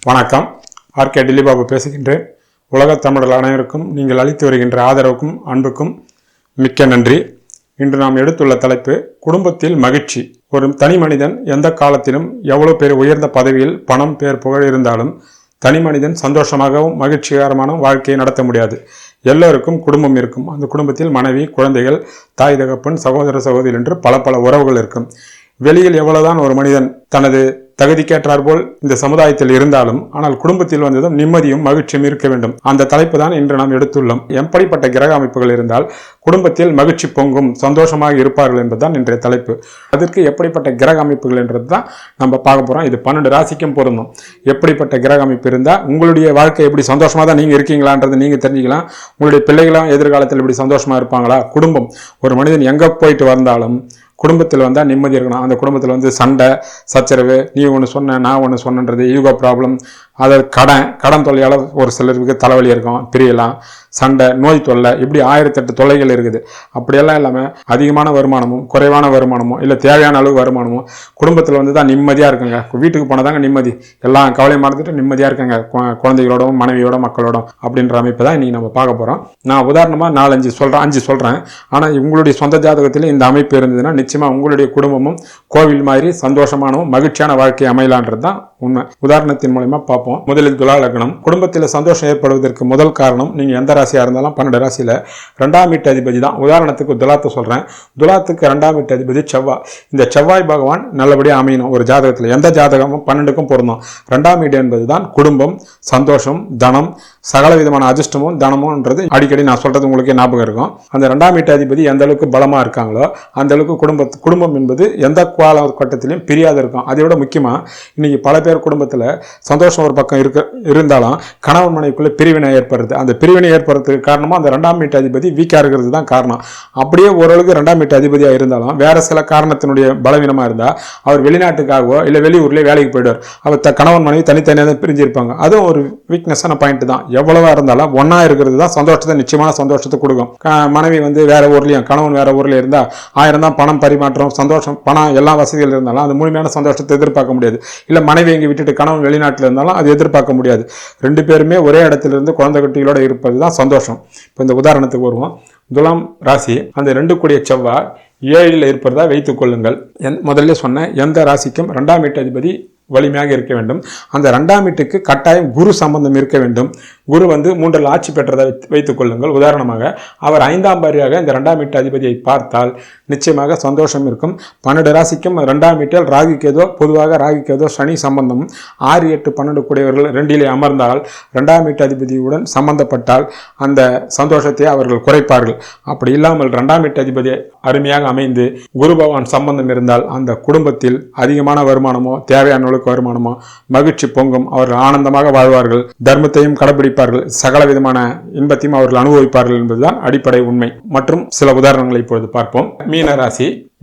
வணக்கம். ஆர்கே டில்லிபாபு பேசுகின்றேன். உலகத் தமிழர்கள் அனைவருக்கும் நீங்கள் அளித்து வருகின்ற ஆதரவுக்கும் அன்புக்கும் மிக்க நன்றி. இன்று நாம் எடுத்துள்ள தலைப்பு குடும்பத்தில் மகிழ்ச்சி. ஒரு தனி மனிதன் எந்த காலத்திலும் எவ்வளவு பேர் உயர்ந்த பதவியில் பணம் பேர் புகழ் இருந்தாலும் தனி மனிதன் சந்தோஷமாகவும் மகிழ்ச்சிகரமான வாழ்க்கையை நடத்த முடியாது. எல்லோருக்கும் குடும்பம் இருக்கும். அந்த குடும்பத்தில் மனைவி, குழந்தைகள், தாய் தகப்பன், சகோதர சகோதரி என்று பல பல உறவுகள் இருக்கும். வெளியில் எவ்வளவுதான் ஒரு மனிதன் தனது தகுதிக்கேற்றார் போல் இந்த சமுதாயத்தில் இருந்தாலும் ஆனால் குடும்பத்தில் வந்ததும் நிம்மதியும் மகிழ்ச்சியும் இருக்க வேண்டும். அந்த தலைப்பு தான் இன்று நாம் எடுத்துள்ளோம். எப்படிப்பட்ட கிரக அமைப்புகள் இருந்தால் குடும்பத்தில் மகிழ்ச்சி பொங்கும், சந்தோஷமாக இருப்பார்கள் என்பதுதான் இன்றைய தலைப்பு. அதற்கு எப்படிப்பட்ட கிரக அமைப்புகள் என்றது தான் நம்ம பார்க்க போறோம். இது 12 ராசிக்கும் பொருந்தும். எப்படிப்பட்ட கிரக அமைப்பு இருந்தால் உங்களுடைய வாழ்க்கை எப்படி சந்தோஷமா தான் நீங்க இருக்கீங்களான்றது நீங்க தெரிஞ்சுக்கலாம். உங்களுடைய பிள்ளைகளும் எதிர்காலத்தில் எப்படி சந்தோஷமா இருப்பாங்களா? குடும்பம், ஒரு மனிதன் எங்க போயிட்டு வந்தாலும் குடும்பத்தில் வந்தால் நிம்மதி இருக்கணும். அந்த குடும்பத்தில் சண்டை சச்சரவு, நீ ஒன்று சொன்ன நான் ஒன்று சொன்னன்றது, ஈகோ ப்ராப்ளம், அதாவது கடன் தொல்லையால் ஒரு சிலருக்கு தலைவலி இருக்கும், பிரியலாம், சண்டை, நோய் தொல்லை, இப்படி 1008 தொல்லைகள் இருக்குது. அப்படியெல்லாம் இல்லாமல் அதிகமான வருமானமும் குறைவான வருமானமும் இல்லை தேவையான அளவு வருமானமும் குடும்பத்தில் தான் நிம்மதியாக இருக்குங்க. வீட்டுக்கு போனதாங்க நிம்மதி, எல்லாம் கவலை மறந்துட்டு நிம்மதியாக இருக்குங்க குழந்தைகளோடும் மனைவியோட மக்களோடும் அப்படின்ற அமைப்பு தான் இன்றைக்கி நம்ம பார்க்க போகிறோம். நான் உதாரணமாக 5 சொல்கிறேன். ஆனால் உங்களுடைய சொந்த ஜாதகத்தில் இந்த அமைப்பு இருந்ததுன்னா நிச்சயமாக உங்களுடைய குடும்பமும் கோவில் மாதிரி சந்தோஷமானவும் மகிழ்ச்சியான வாழ்க்கை அமையலான்றது தான் உண்மை. உதாரணத்தின் மூலமா பார்ப்போம். முதலில் துலா லக்னம். குடும்பத்தில் சந்தோஷம் ஏற்படுவதற்கு முதல் காரணம், நீங்க எந்த ராசியா இருந்தாலும் 12 ராசியில 2ஆம் வீட்டு அதிபதி தான். உதாரணத்துக்கு துலாத்தை சொல்றேன். துலாத்துக்கு 2ஆம் வீட்டு அதிபதி செவ்வாய். இந்த செவ்வாய் பகவான் நல்லபடியாக அமையணும் ஒரு ஜாதகத்தில். எந்த ஜாதகமும் 12க்கும் பொருந்தும். 2ஆம் வீடு என்பது தான் குடும்பம், சந்தோஷம், தனம், சகல விதமான அதிர்ஷ்டமும் தனமும்ன்றது அடிக்கடி நான் சொல்றது உங்களுக்கே ஞாபகம் இருக்கும். அந்த 2ஆம் வீட்டு அதிபதி எந்த அளவுக்கு பலமா இருக்காங்களோ அந்த அளவுக்கு குடும்பம் என்பது எந்த காலகட்டத்திலையும் பிரியாத இருக்கும். அதை விட முக்கியமா இன்னைக்கு பல பேர் குடும்பத்தில் சந்தோஷம் ஒரு பக்கம் இருந்தாலும் கணவன் மனைவிக்குள்ள பிரிவினை ஏற்படுறது. அந்த பிரிவினை ஏற்படுறதுக்கு காரணமாக அந்த 2ஆம் வீட்டு அதிபதி வீக்காக இருக்கிறது தான் காரணம். அப்படியே ஓரளவுக்கு 2ஆம் வீட்டு அதிபதியாக இருந்தாலும் வேற சில காரணத்தினுடைய பலவீனமாக இருந்தால் அவர் வெளிநாட்டுக்காகவோ இல்லை வெளியூர்லேயே வேலைக்கு போயிடுவார். அவர் கணவன் மனைவி தனித்தனியாக தான் பிரிஞ்சிருப்பாங்க. அதுவும் ஒரு வீக்னஸான பாயிண்ட் தான். எவ்வளவா இருந்தாலும் ஒன்னா இருக்கிறது தான் சந்தோஷத்தை, நிச்சயமான சந்தோஷத்தை கொடுக்கும். மனைவி வேற ஊர்லயும் கணவன் வேற ஊர்ல இருந்தா 1000 தான் பணம் பரிமாற்றம், சந்தோஷம், பணம், எல்லா வசதிகள் இருந்தாலும் அது முழுமையான சந்தோஷத்தை எதிர்பார்க்க முடியாது. இல்ல மனைவி எங்க விட்டுட்டு கணவன் வெளிநாட்டில் இருந்தாலும் அது எதிர்பார்க்க முடியாது. 2 பேருமே ஒரே இடத்துல இருந்து குழந்தை குட்டிகளோட இருப்பது தான் சந்தோஷம். இப்போ இந்த உதாரணத்துக்கு வருவோம். துலாம் ராசி, அந்த 2 கூடிய செவ்வாய் 7ல் இருப்பதா வைத்துக் கொள்ளுங்கள். முதல்ல சொன்ன எந்த ராசிக்கும் 2ஆம் வீட்டு அதிபதி வலிமையாக இருக்க வேண்டும். அந்த 2ஆம் வீட்டுக்கு கட்டாயம் குரு சம்பந்தம் இருக்க வேண்டும். குரு 3ல் ஆட்சி பெற்றதை வைத்துக் கொள்ளுங்கள். உதாரணமாக அவர் 5ஆம் பார்வையாக இந்த 2ஆம் வீட்டு அதிபதியை பார்த்தால் நிச்சயமாக சந்தோஷம் இருக்கும். 12 ராசிக்கும் 2ஆம் வீட்டில் ராகு கேதோ, பொதுவாக ராகு கேதோ சனி சம்பந்தம் 6, 8, 12 கூடியவர்கள் 2லே அமர்ந்தால் 2ஆம் வீட்டு அதிபதியுடன் சம்பந்தப்பட்டால் அந்த சந்தோஷத்தை அவர்கள் குறைப்பார்கள். அப்படி இல்லாமல் 2ஆம் வீட்டு அதிபதி அருமையாக அமைந்து குரு பகவான் சம்பந்தம் இருந்தால் அந்த குடும்பத்தில் அதிகமான வருமானமோ தேவையான வருமானமோ மகிழ்ச்சி பொங்கும். அவர்கள் ஆனந்தமாக வாழ்வார்கள், தர்மத்தையும் கடைபிடிப்பார்கள், சகல விதமான இன்பத்தையும் அவர்கள் அனுபவிப்பார்கள் என்பதுதான் அடிப்படை உண்மை. மற்றும் சில உதாரணங்களை இப்பொழுது பார்ப்போம்.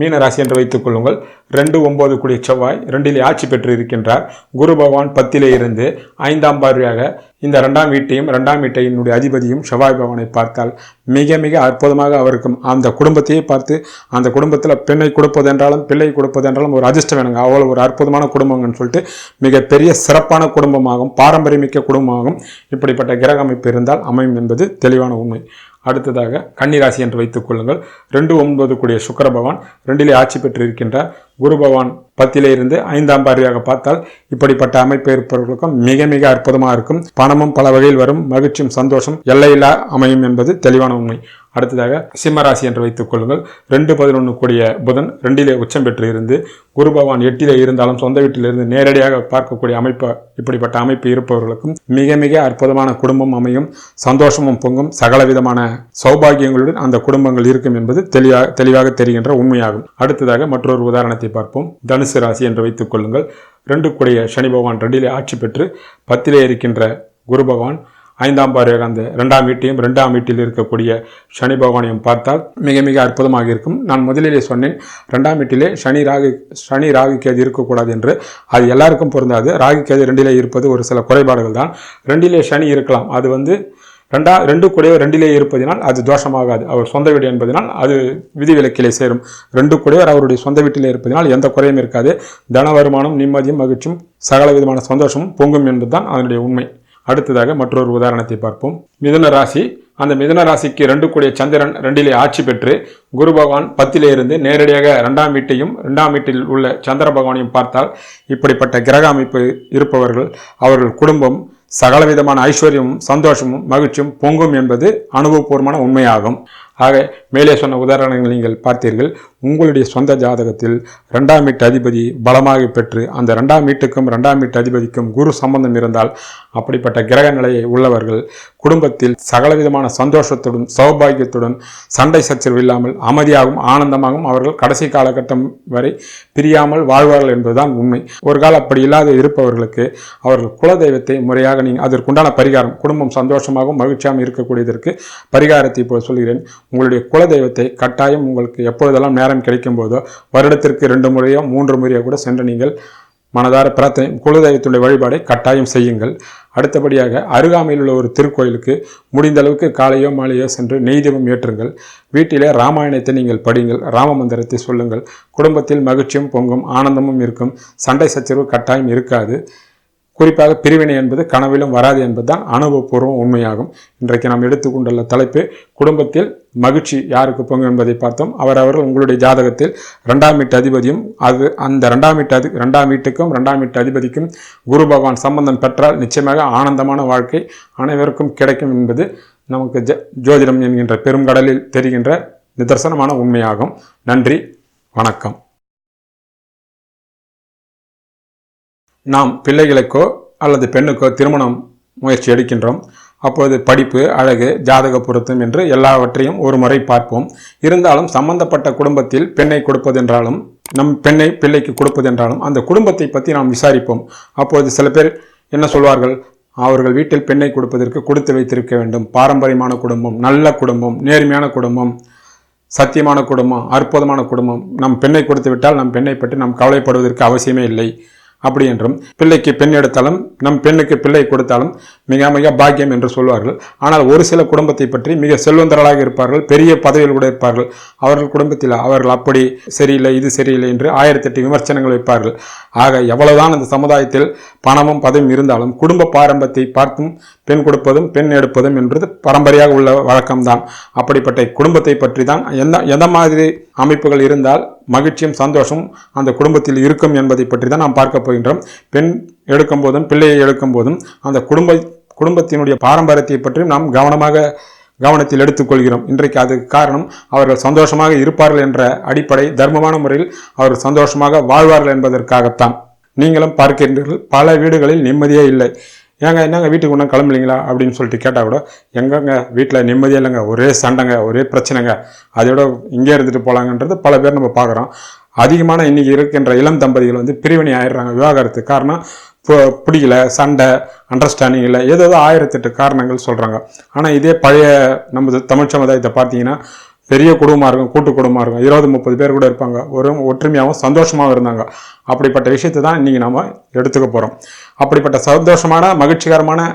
மீனராசி என்று வைத்துக் கொள்ளுங்கள். 2, 9 கூடிய செவ்வாய் 2லே ஆட்சி பெற்று இருக்கின்றார். குரு பகவான் 10லே இருந்து 5ஆம் பார்வையாக இந்த 2ஆம் வீட்டையும் 2ஆம் வீட்டையினுடைய அதிபதியும் செவ்வாய் பகவானை பார்த்தால் மிக மிக அற்புதமாக அவருக்கும் அந்த குடும்பத்தையே பார்த்து அந்த குடும்பத்தில் பெண்ணை கொடுப்பது என்றாலும் பிள்ளை கொடுப்பது என்றாலும் ஒரு அதிர்ஷ்டம் வேணுங்க. அவ்வளோ ஒரு அற்புதமான குடும்பங்கன்னு சொல்லிட்டு மிகப்பெரிய சிறப்பான குடும்பமாகும், பாரம்பரியமிக்க குடும்பமாகும் இப்படிப்பட்ட கிரக அமைப்பு இருந்தால் அமையும் என்பது தெளிவான உண்மை. அடுத்ததாக கன்னிராசி என்று வைத்துக் கொள்ளுங்கள். 2, 9 கூடிய சுக்கிர பகவான் 2லே ஆட்சி பெற்று இருக்கின்றார். குரு பகவான் 10லே இருந்து 5ஆம் பார்வையாக பார்த்தால் இப்படிப்பட்ட அமைப்பு இருப்பவர்களுக்கும் மிக மிக அற்புதமாக இருக்கும். பணமும் பல வகையில் வரும், மகிழ்ச்சியும் சந்தோஷம் எல்லையில்லா அமையும் என்பது தெளிவான உண்மை. அடுத்ததாக சிம்மராசி என்று வைத்துக் கொள்ளுங்கள். 2, 11 கூடிய புதன் 2லே உச்சம் பெற்று இருந்து குரு பகவான் 8லே இருந்தாலும் சொந்த வீட்டிலிருந்து நேரடியாக பார்க்கக்கூடிய அமைப்பு, இப்படிப்பட்ட அமைப்பு இருப்பவர்களுக்கும் மிக மிக அற்புதமான குடும்பம் அமையும், சந்தோஷமும் பொங்கும், சகல விதமான சௌபாகியங்களுடன் அந்த குடும்பங்கள் இருக்கும் என்பது தெளிவாக தெரிகின்ற உண்மையாகும். அடுத்ததாக மற்றொரு உதாரணத்தை பார்ப்போம். தனுசு ராசி என்று வைத்துக் கொள்ளுங்கள். 2 கூடிய சனி பகவான் 2லே ஆட்சி பெற்று 10லே இருக்கின்ற குரு பகவான் 5ஆம் பார்வையாக அந்த 2ஆம் வீட்டையும் 2ஆம் வீட்டில் இருக்கக்கூடிய சனி பகவானையும் பார்த்தால் மிக மிக அற்புதமாக இருக்கும். நான் முதலிலே சொன்னேன், 2ஆம் வீட்டிலே சனி ராகு கேது இருக்கக்கூடாது என்று. அது எல்லாருக்கும் பொருந்தாது. ராகு கேது 2லே இருப்பது ஒரு சில குறைபாடுகள் தான். 2லே சனி இருக்கலாம். அது ரெண்டு கூடையோ ரெண்டிலேயே இருப்பதினால் அது தோஷமாகாது. அவர் சொந்த வீடு என்பதனால் அது விதிவிலக்கிலே சேரும். ரெண்டு கூடையவர் அவருடைய சொந்த வீட்டிலே இருப்பதனால் எந்த குறையும் இருக்காது. தன வருமானம், நிம்மதியும், மகிழ்ச்சியும், சகல விதமான சந்தோஷமும் பொங்கும் என்பதுதான் அதனுடைய உண்மை. அடுத்ததாக மற்றொரு உதாரணத்தை பார்ப்போம். மிதுன ராசி. அந்த மிதுன ராசிக்கு 2 கூடிய சந்திரன் 2லே ஆட்சி பெற்று குரு பகவான் 10லே இருந்து நேரடியாக 2ஆம் வீட்டையும் 2ஆம் வீட்டில் உள்ள சந்திர பகவானையும் பார்த்தால் இப்படிப்பட்ட கிரக அமைப்பு இருப்பவர்கள் அவர்கள் குடும்பம் சகலவிதமான ஐஸ்வர்யமும் சந்தோஷமும் மகிழ்ச்சியும் பொங்கும் என்பது அனுபவபூர்வமான உண்மையாகும். ஆக மேலே சொன்ன உதாரணங்கள் நீங்கள் பார்த்தீர்கள். உங்களுடைய சொந்த ஜாதகத்தில் 2ஆம் வீட்டு அதிபதி பலமாக பெற்று அந்த 2ஆம் வீட்டுக்கும் 2ஆம் வீட்டு அதிபதிக்கும் குரு சம்பந்தம் இருந்தால் அப்படிப்பட்ட கிரக நிலையை உள்ளவர்கள் குடும்பத்தில் சகலவிதமான சந்தோஷத்துடன் சௌபாகியத்துடன் சண்டை சச்சரவு இல்லாமல் அமைதியாகவும் ஆனந்தமாகவும் அவர்கள் கடைசி காலகட்டம் வரை பிரியாமல் வாழ்வார்கள் என்பதுதான் உண்மை. ஒரு காலம் அப்படி இல்லாத இருப்பவர்களுக்கு அவர்கள் குலதெய்வத்தை முறையாக நீங்கள் அதற்குண்டான பரிகாரம் குடும்பம் சந்தோஷமாகவும் மகிழ்ச்சியாகவும் இருக்கக்கூடியதற்கு பரிகாரத்தை இப்போ சொல்கிறேன். உங்களுடைய குலதெய்வத்தை கட்டாயம் உங்களுக்கு எப்பொழுதெல்லாம் நேரம் கிடைக்கும் போதோ வருடத்திற்கு 2 முறையோ 3 முறையோ கூட சென்று நீங்கள் மனதார பிரார்த்தனை குலதெய்வத்துடைய வழிபாடை கட்டாயம் செய்யுங்கள். அடுத்தபடியாக அருகாமையில் உள்ள ஒரு திருக்கோயிலுக்கு முடிந்த அளவுக்கு காலையோ மாலையோ சென்று நெய் தீபம் ஏற்றுங்கள். வீட்டிலே ராமாயணத்தை நீங்கள் படியுங்கள். ராம மந்திரத்தை சொல்லுங்கள். குடும்பத்தில் மகிழ்ச்சியும் பொங்கும், ஆனந்தமும் இருக்கும். சண்டை சச்சரவு கட்டாயம் இருக்காது. குறிப்பாக பிரிவினை என்பது கனவிலும் வராது என்பதுதான் அனுபவபூர்வம் உண்மையாகும். இன்றைக்கு நாம் எடுத்துக்கொண்டுள்ள தலைப்பு குடும்பத்தில் மகிழ்ச்சி யாருக்கு பொங்கும் என்பதை பார்த்தோம். அவர்கள் உங்களுடைய ஜாதகத்தில் 2ஆம் வீட்டு அதிபதியும் அந்த 2ஆம் வீட்டுக்கும் 2ஆம் வீட்டு அதிபதிக்கும் குரு பகவான் சம்பந்தம் பெற்றால் நிச்சயமாக ஆனந்தமான வாழ்க்கை அனைவருக்கும் கிடைக்கும் என்பது நமக்கு ஜோதிடம் என்கின்ற பெருங்கடலில் தெரிகின்ற நிதர்சனமான உண்மையாகும். நன்றி, வணக்கம். நாம் பிள்ளைகளுக்கோ அல்லது பெண்ணுக்கோ திருமணம் முயற்சி எடுக்கின்றோம். அப்பொழுது படிப்பு, அழகு, ஜாதக பொருத்தம் என்று எல்லாவற்றையும் ஒரு முறை பார்ப்போம். இருந்தாலும் சம்பந்தப்பட்ட குடும்பத்தில் பெண்ணை கொடுப்பதென்றாலும் நம் பெண்ணை பிள்ளைக்கு கொடுப்பதென்றாலும் அந்த குடும்பத்தை பற்றி நாம் விசாரிப்போம். அப்பொழுது சில பேர் என்ன சொல்வார்கள், அவர்கள் வீட்டில் பெண்ணை கொடுப்பதற்கு கொடுத்து வைத்திருக்க வேண்டும், பாரம்பரியமான குடும்பம், நல்ல குடும்பம், நேர்மையான குடும்பம், சத்தியமான குடும்பம், அற்புதமான குடும்பம், நம் பெண்ணை கொடுத்து விட்டால் நம் பெண்ணை பற்றி நாம் கவலைப்படுவதற்கு அவசியமே இல்லை அப்படி என்றும், பிள்ளைக்கு பெண் எடுத்தாலும் நம் பெண்ணுக்கு பிள்ளை கொடுத்தாலும் மிக மிக பாக்கியம் என்று சொல்வார்கள். ஆனால் ஒரு சில குடும்பத்தை பற்றி மிக செல்வந்தர்களாக இருப்பார்கள், பெரிய பதவியில் கூட இருப்பார்கள். அவர்கள் குடும்பத்தில் அவர்கள் அப்படி சரியில்லை, இது சரியில்லை என்று 1008 விமர்சனங்கள் வைப்பார்கள். ஆக எவ்வளவுதான் அந்த சமுதாயத்தில் பணமும் பதவியும் இருந்தாலும் குடும்ப பாரம்பரியத்தை பார்த்தும் பெண் கொடுப்பதும் பெண் எடுப்பதும் என்பது பரம்பரையாக உள்ள வழக்கம்தான். அப்படிப்பட்ட குடும்பத்தை பற்றி தான் எந்த மாதிரி அமைப்புகள் இருந்தால் மகிழ்ச்சியும் சந்தோஷம் அந்த குடும்பத்தில் இருக்கும் என்பதை பற்றி தான் நாம் பார்க்க போகின்றோம். பெண் எடுக்கும் போதும் பிள்ளையை எடுக்கும் போதும் அந்த குடும்பத்தினுடைய பாரம்பரியத்தை பற்றி நாம் கவனத்தில் எடுத்துக்கொள்கிறோம். இன்றைக்கு அதுக்கு காரணம் அவர்கள் சந்தோஷமாக இருப்பார்கள் என்ற அடிப்படை தர்மமான முறையில் அவர்கள் சந்தோஷமாக வாழ்வார்கள் என்பதற்காகத்தான். நீங்களும் பார்க்கின்றீர்கள், பல வீடுகளில் நிம்மதியே இல்லை. ஏங்க என்னங்க வீட்டுக்கு ஒன்றும் கிளம்பலைங்களா அப்படின்னு சொல்லிட்டு கேட்டால் கூட எங்கங்க வீட்டில் நிம்மதியே இல்லைங்க, ஒரே சண்டைங்க, ஒரே பிரச்சனைங்க, அதோட இங்கே இருந்துட்டு போகலாங்கன்றது பல பேர் நம்ம பார்க்குறோம். அதிகமான இன்றைக்கி இருக்கின்ற இளம் தம்பதிகள் பிரிவினை ஆயிடுறாங்க. விவாகரத்து காரணம் பிடிக்கல, சண்டை, அண்டர்ஸ்டாண்டிங் இல்லை, ஏதோ 1008 காரணங்கள் சொல்கிறாங்க. ஆனால் இதே பழைய நம்ம தமிழ் சமுதாயத்தை பார்த்தீங்கன்னா பெரிய குடும்பமாக இருக்கும், கூட்டு குடும்பமாக இருக்கும், 20-30 பேர் கூட இருப்பாங்க, ஒரு ஒற்றுமையாகவும் சந்தோஷமாகவும் இருந்தாங்க. அப்படிப்பட்ட விஷயத்தை தான் இன்றைக்கி நாம் எடுத்துக்க போகிறோம். அப்படிப்பட்ட சந்தோஷமான மகிழ்ச்சிகரமான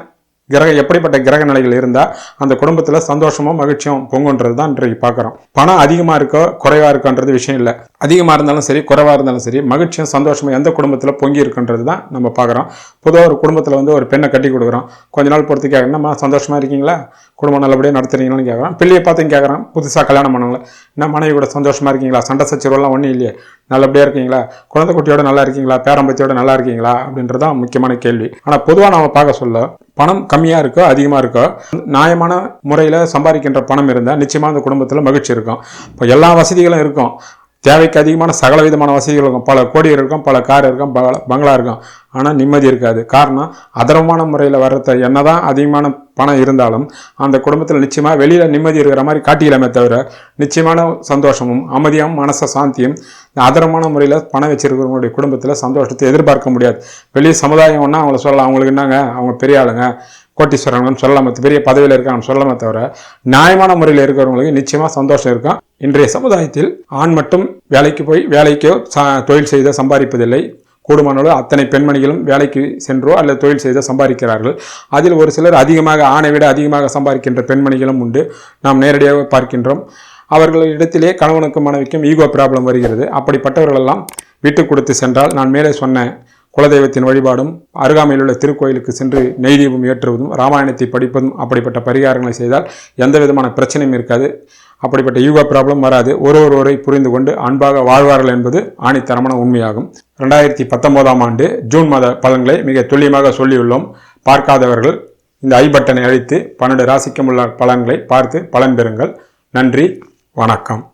எப்படிப்பட்ட கிரக நிலைகள் இருந்தால் அந்த குடும்பத்தில் சந்தோஷமும் மகிழ்ச்சியும் பொங்குன்றது தான் இன்றைக்கு பார்க்குறோம். பணம் அதிகமாக இருக்கோ குறைவாக இருக்கோன்றது விஷயம் இல்லை. அதிகமாக இருந்தாலும் சரி குறைவாக இருந்தாலும் சரி மகிழ்ச்சியும் சந்தோஷமும் எந்த குடும்பத்தில் பொங்கி இருக்குன்றது தான் நம்ம பார்க்குறோம். பொதுவாக ஒரு குடும்பத்தில் ஒரு பெண்ணை கட்டி கொடுக்குறோம், கொஞ்ச நாள் பொறுத்து கேட்குறோம், சந்தோஷமாக இருக்கீங்களா, குடும்பம் நல்லபடியாக நடத்துறீங்களான்னு கேட்குறோம். பிள்ளையை பார்த்து கேட்குறோம், புதுசாக கல்யாணம் பண்ணவங்கள என்ன மனைவி கூட சந்தோஷமாக இருக்கீங்களா, சண்டை சச்சரவெல்லாம் ஒன்றும் இல்லையே, நல்லபடியாக இருக்கீங்களா, குழந்தை குட்டியோட நல்லா இருக்கீங்களா, பேரம்பத்தியோட நல்லா இருக்கீங்களா அப்படின்றதான் முக்கியமான கேள்வி. ஆனால் பொதுவாக நம்ம பார்க்க சொல்ல பணம் கம்மியாக இருக்கோ அதிகமாக இருக்கோ நியாயமான முறையில் சம்பாதிக்கின்ற பணம் இருந்தால் நிச்சயமாக அந்த குடும்பத்தில் மகிழ்ச்சி இருக்கும். இப்போ எல்லா வசதிகளும் இருக்கும், தேவைக்கு அதிகமான சகல விதமான வசதிகள் இருக்கும், பல கோடி இருக்கும், பல கார் இருக்கும், பங்களா இருக்கும், ஆனால் நிம்மதி இருக்காது. காரணம் அதர்மமான முறையில் வர்றத என்னதான் அதிகமான பணம் இருந்தாலும் அந்த குடும்பத்தில் நிச்சயமாக வெளியில் நிம்மதி இருக்கிற மாதிரி காட்டிக்கலாமே தவிர நிச்சயமான சந்தோஷமும் அமைதியும் மனச சாந்தியும் அதர்மமான முறையில் பணம் வச்சிருக்கிறவங்களுடைய குடும்பத்தில் சந்தோஷத்தை எதிர்பார்க்க முடியாது. வெளியே சமுதாயம் ஒன்றா அவங்கள சொல்லலாம், அவங்களுக்கு என்னங்க அவங்க பெரிய ஆளுங்க கோட்டீஸ்வரங்கன்னு சொல்லலாமே, பெரிய பதவியில் இருக்காங்கன்னு சொல்லலாமே தவிர நியாயமான முறையில் இருக்கிறவங்களுக்கு நிச்சயமாக சந்தோஷம் இருக்கும். இன்றைய சமுதாயத்தில் ஆண் மட்டும் வேலைக்கு போய் வேலைக்கோ தொழில் செய்த சம்பாதிப்பதில்லை, கூடுமானளவு அத்தனை பெண்மணிகளும் வேலைக்கு சென்றோ அல்லது தொழில் செய்தோ சம்பாதிக்கிறார்கள். அதில் ஒரு சிலர் அதிகமாக ஆணை விட அதிகமாக சம்பாதிக்கின்ற பெண்மணிகளும் உண்டு. நாம் நேரடியாக பார்க்கின்றோம். அவர்களிடத்திலே கணவனுக்கும் மனைவிக்கும் ஈகோ ப்ராப்ளம் வருகிறது. அப்படிப்பட்டவர்களெல்லாம் விட்டு கொடுத்து சென்றால் நான் மேலே சொன்ன குலதெய்வத்தின் வழிபாடும் அருகாமையில் உள்ள திருக்கோயிலுக்கு சென்று நெய் தீபம் ஏற்றுவதும் ராமாயணத்தை படிப்பதும் அப்படிப்பட்ட பரிகாரங்களை செய்தால் எந்த விதமான பிரச்சனையும் இருக்காது. அப்படிப்பட்ட ஈகோ ப்ராப்ளம் வராது. ஒருவரை புரிந்து கொண்டு அன்பாக வாழ்வார்கள் என்பது ஆணித்தரமான உண்மையாகும். 2019 ஆண்டு ஜூன் மாத பலன்களை மிக துல்லியமாக சொல்லியுள்ளோம். பார்க்காதவர்கள் இந்த ஐ பட்டனை அழித்து 12 ராசிக்கும் உள்ள பலன்களை பார்த்து பலன் பெறுங்கள். நன்றி, வணக்கம்.